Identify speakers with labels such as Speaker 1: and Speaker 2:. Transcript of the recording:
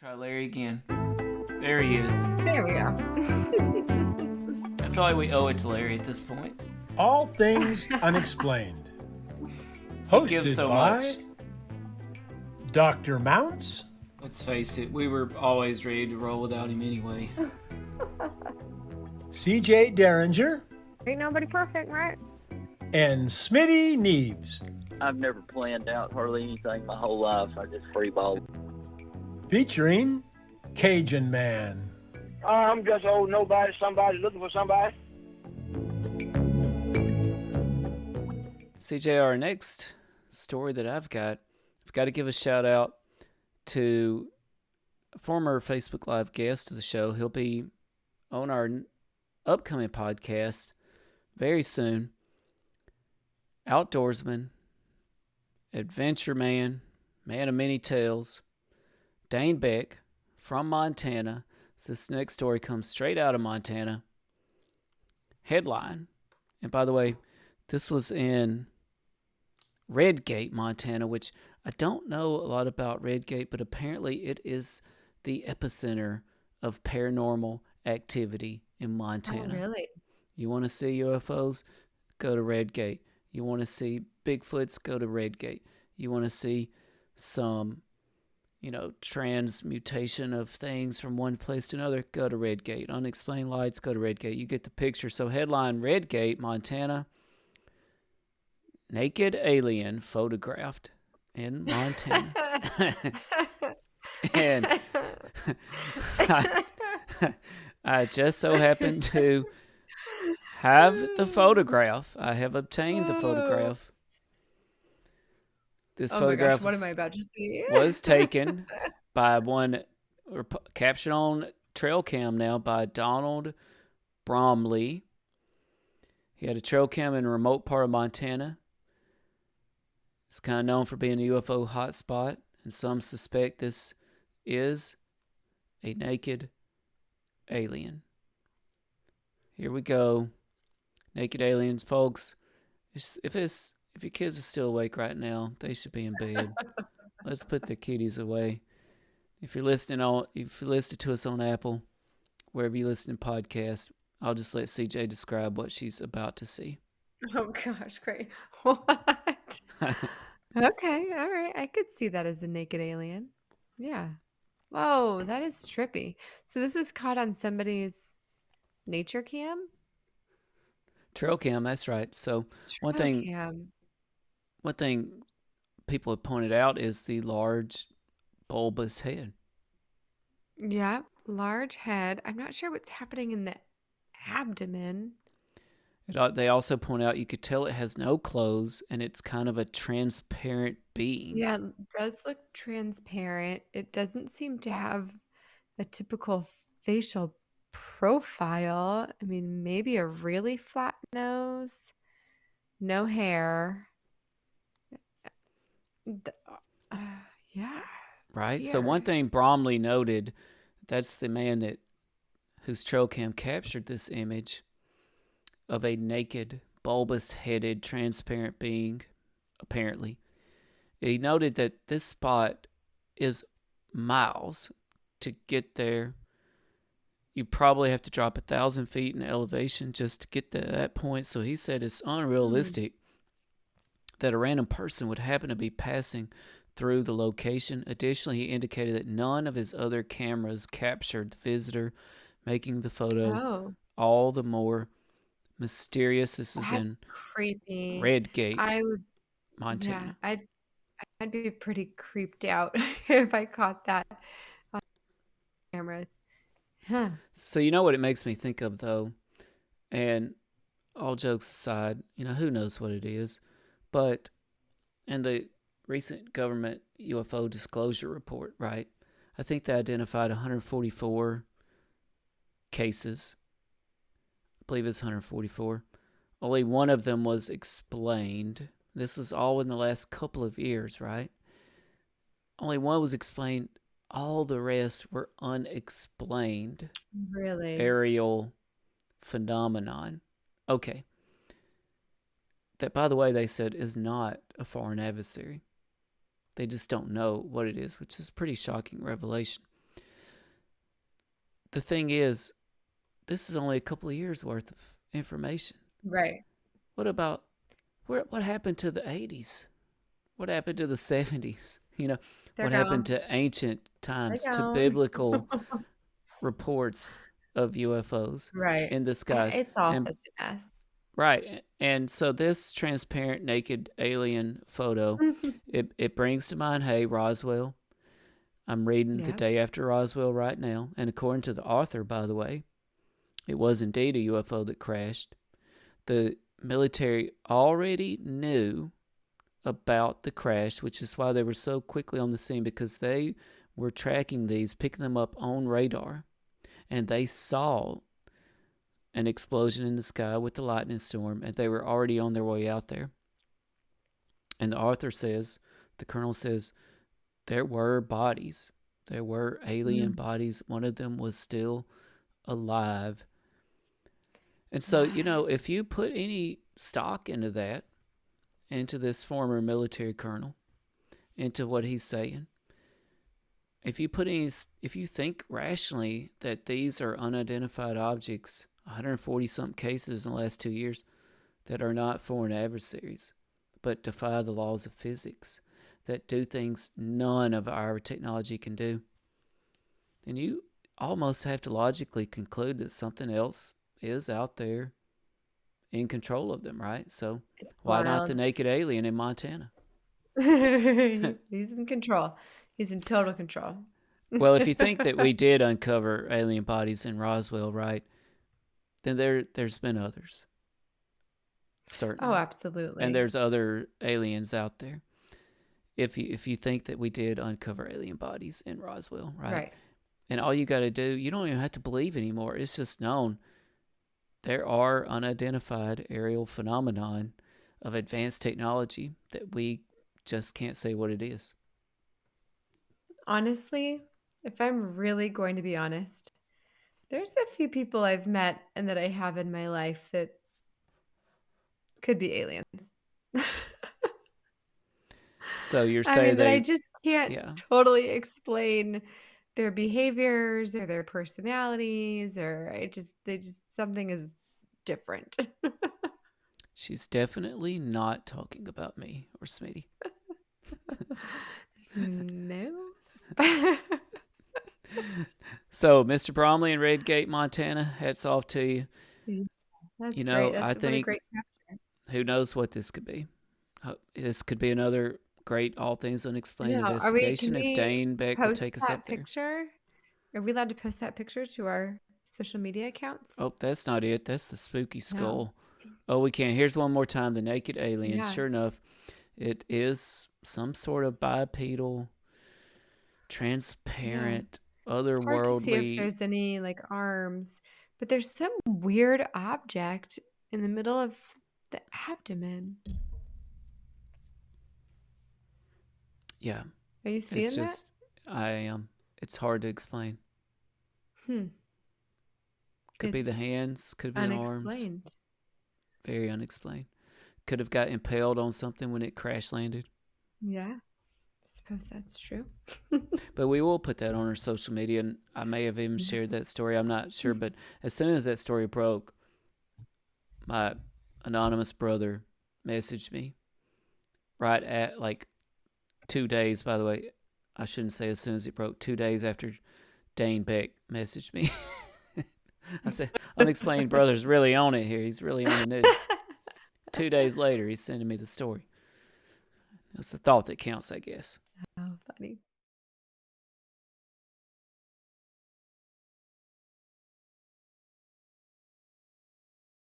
Speaker 1: Try Larry again. There he is.
Speaker 2: There we go.
Speaker 1: I feel like we owe it to Larry at this point.
Speaker 3: All Things Unexplained.
Speaker 1: He gives so
Speaker 3: Hosted
Speaker 1: much.
Speaker 3: by Dr. Mounts
Speaker 1: Let's face it, we were always ready to roll without him anyway.
Speaker 3: CJ Derringer,
Speaker 2: Ain't nobody perfect, right?
Speaker 3: and Smitty Neves,
Speaker 4: I've never planned out hardly anything my whole life. I just freeball.
Speaker 3: featuring Cajun Man.
Speaker 5: I'm just old nobody, somebody looking for somebody.
Speaker 1: CJ, our next story that I've got to give a shout out to a former Facebook Live guest of the show. He'll be on our upcoming podcast very soon. Outdoorsman, adventure man of many tales, Dane Beck from Montana. So this next story comes straight out of Montana. Headline, and by the way, this was in Redgate, Montana, which I don't know a lot about Redgate, but apparently it is the epicenter of paranormal activity in Montana.
Speaker 2: Oh, really?
Speaker 1: You want to see UFOs? Go to Redgate. You want to see Bigfoots? Go to Redgate. You want to see some, transmutation of things from one place to another? Go to Redgate. Unexplained lights? Go to Redgate. You get the picture. So headline, Redgate, Montana. Naked alien photographed in Montana. And I just so happen to have the photograph. I have obtained the photograph. This photograph
Speaker 2: what am I about to see?
Speaker 1: was taken by captured on trail cam now by Donald Bromley. He had a trail cam in a remote part of Montana. It's kind of known for being a UFO hotspot, and some suspect this is a naked alien. Here we go. Naked aliens, folks. If your kids are still awake right now, they should be in bed. Let's put their kitties away. If you're listening to us on Apple, wherever you listen to podcasts, I'll just let CJ describe what she's about to see.
Speaker 2: Oh gosh, great. What? Okay, all right. I could see that as a naked alien. Yeah. Whoa, that is trippy. So this was caught on somebody's nature cam?
Speaker 1: Trail cam, that's right. So one
Speaker 2: Trail
Speaker 1: thing
Speaker 2: cam.
Speaker 1: people have pointed out is the large bulbous head.
Speaker 2: Yeah, large head. I'm not sure what's happening in the abdomen.
Speaker 1: They also point out you could tell it has no clothes and it's kind of a transparent being.
Speaker 2: Yeah, it does look transparent. It doesn't seem to have a typical facial profile. I mean, maybe a really flat nose, no hair. Yeah.
Speaker 1: Right? So
Speaker 2: Weird.
Speaker 1: one thing Bromley noted, that's the man whose trail cam captured this image of a naked, bulbous-headed, transparent being, apparently. He noted that this spot is miles. To get there, you probably have to drop 1,000 feet in elevation just to get to that point. So he said it's unrealistic that a random person would happen to be passing through the location. Additionally, he indicated that none of his other cameras captured the visitor, making the photo all the more mysterious. This is in
Speaker 2: creepy.
Speaker 1: Redgate,
Speaker 2: Yeah,
Speaker 1: Montana.
Speaker 2: I'd be pretty creeped out if I caught that on cameras. Huh.
Speaker 1: So you know what it makes me think of, though, and all jokes aside, who knows what it is, but in the recent government UFO disclosure report, right, I think they identified 144 cases. I believe it's 144. Only one of them was explained. This was all in the last couple of years, right? Only one was explained. All the rest were unexplained.
Speaker 2: Really?
Speaker 1: Aerial phenomenon. Okay. That, by the way, they said is not a foreign adversary. They just don't know what it is, which is a pretty shocking revelation. the thing is, this is only a couple of years worth of information.
Speaker 2: Right.
Speaker 1: What happened to the 80s? What happened to the 70s?
Speaker 2: They're
Speaker 1: What happened
Speaker 2: gone.
Speaker 1: to ancient times,
Speaker 2: They're
Speaker 1: to
Speaker 2: gone.
Speaker 1: biblical reports of UFOs
Speaker 2: Right.
Speaker 1: in the skies?
Speaker 2: It's all
Speaker 1: And
Speaker 2: such a mess.
Speaker 1: right, and so this transparent naked alien photo, it brings to mind, hey, Roswell. I'm reading The
Speaker 2: Yeah.
Speaker 1: Day After Roswell right now, and according to the author, by the way, it was indeed a UFO that crashed. The military already knew about the crash, which is why they were so quickly on the scene, because they were tracking these, picking them up on radar, and they saw an explosion in the sky with the lightning storm, and they were already on their way out there. And the author says, the colonel says, there were bodies. There were alien bodies. One of them was still alive. And so, if you put any stock into that, into this former military colonel, into what he's saying, if you think rationally that these are unidentified objects, 140 something cases in the last 2 years that are not foreign adversaries, but defy the laws of physics, that do things none of our technology can do, then you almost have to logically conclude that something else is out there in control of them, right? So
Speaker 2: It's
Speaker 1: why not the
Speaker 2: wild.
Speaker 1: naked alien in Montana?
Speaker 2: He's in control. He's in total control.
Speaker 1: Well, if you think that we did uncover alien bodies in Roswell, right, then there's been others. Certainly.
Speaker 2: Oh, absolutely.
Speaker 1: And there's other aliens out there. If you think that we did uncover alien bodies in Roswell, right?
Speaker 2: Right.
Speaker 1: And all you got to do, you don't even have to believe anymore. It's just known. There are unidentified aerial phenomenon of advanced technology that we just can't say what it is.
Speaker 2: Honestly, if I'm really going to be honest, there's a few people I've met and that I have in my life that could be aliens.
Speaker 1: So you're
Speaker 2: I
Speaker 1: saying
Speaker 2: mean, that I
Speaker 1: they,
Speaker 2: just can't
Speaker 1: yeah.
Speaker 2: totally explain their behaviors or their personalities, or they just something is different.
Speaker 1: She's definitely not talking about me or Smitty.
Speaker 2: No.
Speaker 1: So, Mr. Bromley in Redgate, Montana, hats off to you.
Speaker 2: That's
Speaker 1: You
Speaker 2: great.
Speaker 1: know,
Speaker 2: That's
Speaker 1: I
Speaker 2: what a
Speaker 1: think
Speaker 2: great capture.
Speaker 1: who knows what this could be. This could be another great All Things Unexplained
Speaker 2: Yeah. Can
Speaker 1: investigation if
Speaker 2: we
Speaker 1: Dane Beck will
Speaker 2: post
Speaker 1: take us
Speaker 2: that
Speaker 1: up there.
Speaker 2: picture? Are we allowed to post that picture to our social media accounts?
Speaker 1: Oh, that's not it. That's the spooky
Speaker 2: No.
Speaker 1: skull. Oh, we can't. Here's one more time. The naked alien.
Speaker 2: Yeah.
Speaker 1: Sure enough, it is some sort of bipedal, transparent,
Speaker 2: It's hard to see if
Speaker 1: otherworldly.
Speaker 2: there's any like arms, but there's some weird object in the middle of the abdomen.
Speaker 1: Yeah,
Speaker 2: Are you seeing
Speaker 1: it's just, I am. It's hard to explain.
Speaker 2: that?
Speaker 1: Could be the
Speaker 2: It's
Speaker 1: hands, could be the arms.
Speaker 2: unexplained.
Speaker 1: Very unexplained. Could have got impaled on something when it crash landed.
Speaker 2: Yeah. I suppose that's true.
Speaker 1: But we will put that on our social media, and I may have even shared that story. I'm not sure, but as soon as that story broke, my anonymous brother messaged me right at like 2 days, by the way. I shouldn't say as soon as it broke, 2 days after Dane Beck messaged me. I said, Unexplained Brother's really on it here. He's really on the news. 2 days later, he's sending me the story. It's the thought that counts, I guess.
Speaker 2: Oh, funny.